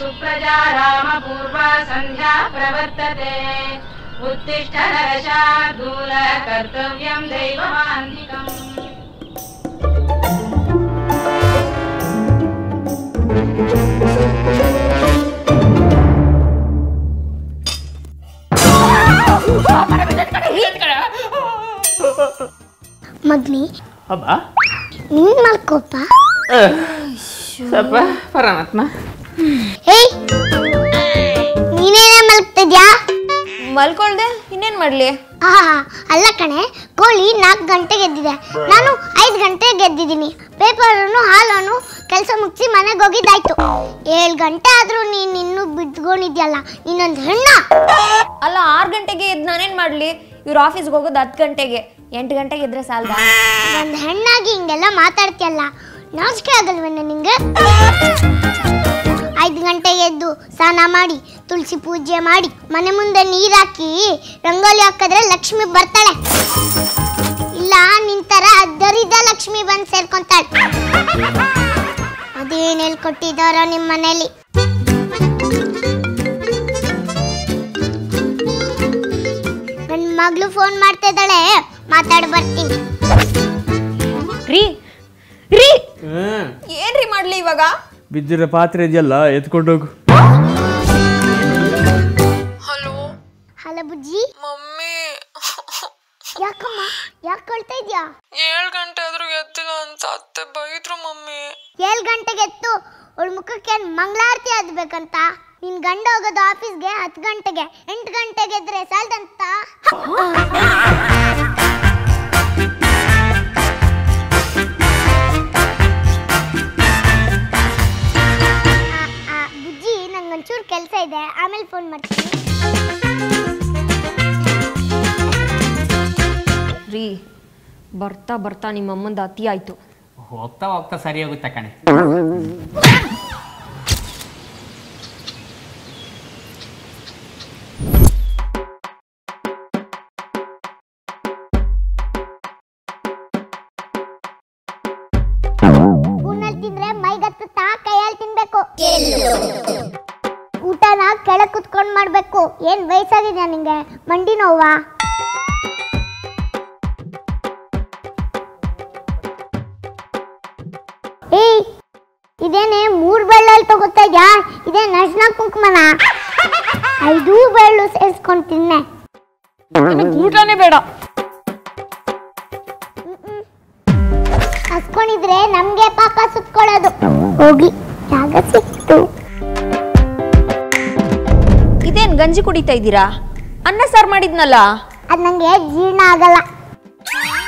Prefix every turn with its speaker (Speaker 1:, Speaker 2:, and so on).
Speaker 1: सुप्रजा रामपूर्वा संध्या प्रवर्तते उत्तिष्ठ नरशार्दूल कर्तव्यं दैवमान्तिकम्
Speaker 2: ಮಗ್ನಿ
Speaker 3: ಅಬ್ಬ
Speaker 2: ನೀನ್ ಮಲ್ಕೋಪ
Speaker 3: ಸ್ವಲ್ಪ ಪರಮಾತ್ಮ
Speaker 2: ಏಯ್ ನೀನೇನೇ ಮಲ್ಕ್ತಿದ್ಯಾ
Speaker 4: ಮಲ್ಕೊಳ್ದೆ ಇನ್ನೇನ್ ಮಾಡ್ಲಿ
Speaker 2: ಅಲ್ಲ ಕಣೆ ಕೋಳಿ 4 ಗಂಟೆಗೆ ಎದ್ದಿದೆ ನಾನು 5 ಗಂಟೆಗೆ ಎದ್ದಿದ್ದೀನಿ ಪೇಪರನ್ನು ಹಾಲನ್ನು ಕೆಲಸ ಮುಗಿಸಿ ಮನೆಗೆ ಹೋಗಿದ್ದಾಯ್ತು 7 ಗಂಟೆ ಆದ್ರೂ ನೀನ್ ಇನ್ನೂ ಬಿದ್ಕೊಂಡಿದ್ಯಲ್ಲ ಇನ್ನೊಂದು ಹೆಣ್ಣ
Speaker 4: ಅಲ್ಲ 6 ಗಂಟೆಗೆ ಎದ್ದು ನಾನೇನ್ ಮಾಡ್ಲಿ ಇವ್ರ ಆಫೀಸ್ಗೆ ಹೋಗೋದು 10 ಗಂಟೆಗೆ 8 ಗಂಟೆಗೆ ಎದ್ರೆ ಸಾಲದ
Speaker 2: ಒಂದು ಹೆಣ್ಣಾಗಿ ಹಿಂಗೆಲ್ಲ ಮಾತಾಡ್ತಿಯಲ್ಲ ನಾಚಿಕೆ ಆಗಲ್ವೇನ ನಿಂಗೆ 5 ಗಂಟೆಗೆ ಎದ್ದು ಸ್ನಾನ ಮಾಡಿ ತುಳಸಿ ಪೂಜೆ ಮಾಡಿ ಮನೆ ಮುಂದೆ ನೀರಾಕಿ ರಂಗೋಲಿ ಹಾಕಿದ್ರೆ ಲಕ್ಷ್ಮಿ ಬರ್ತಾಳೆ ಇಲ್ಲ ನಿಂತರ ದರಿದ ಲಕ್ಷ್ಮಿ ಬಂದು ಸೇರ್ಕೊಂತಾಳೆ ಅದೇನು ಹೇಳ್ಕೊಟ್ಟಿದ್ದಾರೋ ನಿಮ್ಮ ಮನೇಲಿ ನನ್ನ ಮಗಳು ಫೋನ್ ಮಾಡ್ತಾ ಇದ್ದಾಳೆ ಮಾತಾಡಿ ಬರ್ತೀನಿ
Speaker 4: ರೀ ರೀ ಏನ್ರಿ ಮಾಡ್ಲಿ ಇವಾಗ
Speaker 3: ಬಿದ್ದಿರೋ ಪಾತ್ರೆ ಇದೆಯಲ್ಲ ಎತ್ಕೊಂಡೋಗು
Speaker 2: ಹಲೋ ಬುಜ್ಜಿ
Speaker 5: ಮಮ್ಮಿ
Speaker 2: ಯಾಕಮ್ಮ ಯಾಕೆ ಕೊಳ್ತಾ ಇದ್ಯಾ
Speaker 5: 7 ಗಂಟೆ ಆದ್ರೂ ಎದ್ದಿಲ್ಲ ಅಂತ ಅತ್ತೆ ಬೈದ್ರು ಮಮ್ಮಿ
Speaker 2: 7 ಗಂಟೆಗೆ ಎತ್ತು ಅವಳ ಮುಖಕ್ಕೆ ಮಂಗಳಾರತಿ ಆದ್ಬೇಕಂತ ನಿನ್ ಗಂಡ ಹೋಗೋದು ಆಫೀಸ್ಗೆ 10 ಗಂಟೆಗೆ 8 ಗಂಟೆಗೆ ಎದ್ರೆ ಸಾಲ್ದಂತ ಬುಜ್ಜಿ ನಂಗೊಂಚೂರು ಕೆಲಸ ಇದೆ ಆಮೇಲೆ ಫೋನ್ ಮಾಡ್ತೀನಿ
Speaker 4: ರೀ ಬರ್ತಾ ಬರ್ತಾ ನಿಮ್ಮ ಅಮ್ಮಂದು ಅತಿ ಆಯ್ತು
Speaker 6: ಹೋಗ್ತಾ ಹೋಗ್ತಾ ಸರಿ ಹೋಗುತ್ತೆ ಕಣೆ
Speaker 2: ಸ್ಪೂನಲ್ಲಿ ತಿಂದ್ರೆ ಮೈಗತ್ತುತ್ತಾ ಕೈಯಲ್ಲಿ ತಿನ್ಬೇಕು ಊಟನ ಕೆಳಗೆ ಕುತ್ಕೊಂಡು ಮಾಡ್ಬೇಕು ಏನ್ ವಯಸ್ಸಾಗಿದ್ಯಾ ನಿಂಗೆ ಮಂಡಿ ನೋವಾ ಏಯ್ ಇದೇನೆ 3 ಬೆಳ್ಳಲ್ಲಿ ತಗೋತಾ ಇದ್ಯಾ ಇದೇ ನರ್ಸ್ನ ಕುಂಕುಮನ 5 ಬೆಳ್ಳು ಸೇರಿಸ್ಕೊಂಡು ತಿನ್ನೆ
Speaker 4: ಊಟನೇ ಬೇಡ
Speaker 2: ಹಸ್ಕೊಂಡಿದ್ರೆ ನಮ್ಗೆ ಪಾಪ ಸುತ್ಕೊಳ್ಳೋದು ಹೋಗಿ ಜಾಗ ಸಿಕ್ತು
Speaker 4: ಇದೇನ್ ಗಂಜಿ ಕುಡಿತಾ ಇದ್ದೀರಾ ಅನ್ನ ಸಾರು ಮಾಡಿದ್ನಲ್ಲ
Speaker 2: ಅದ್ ನಂಗೆ ಜೀರ್ಣ ಆಗಲ್ಲ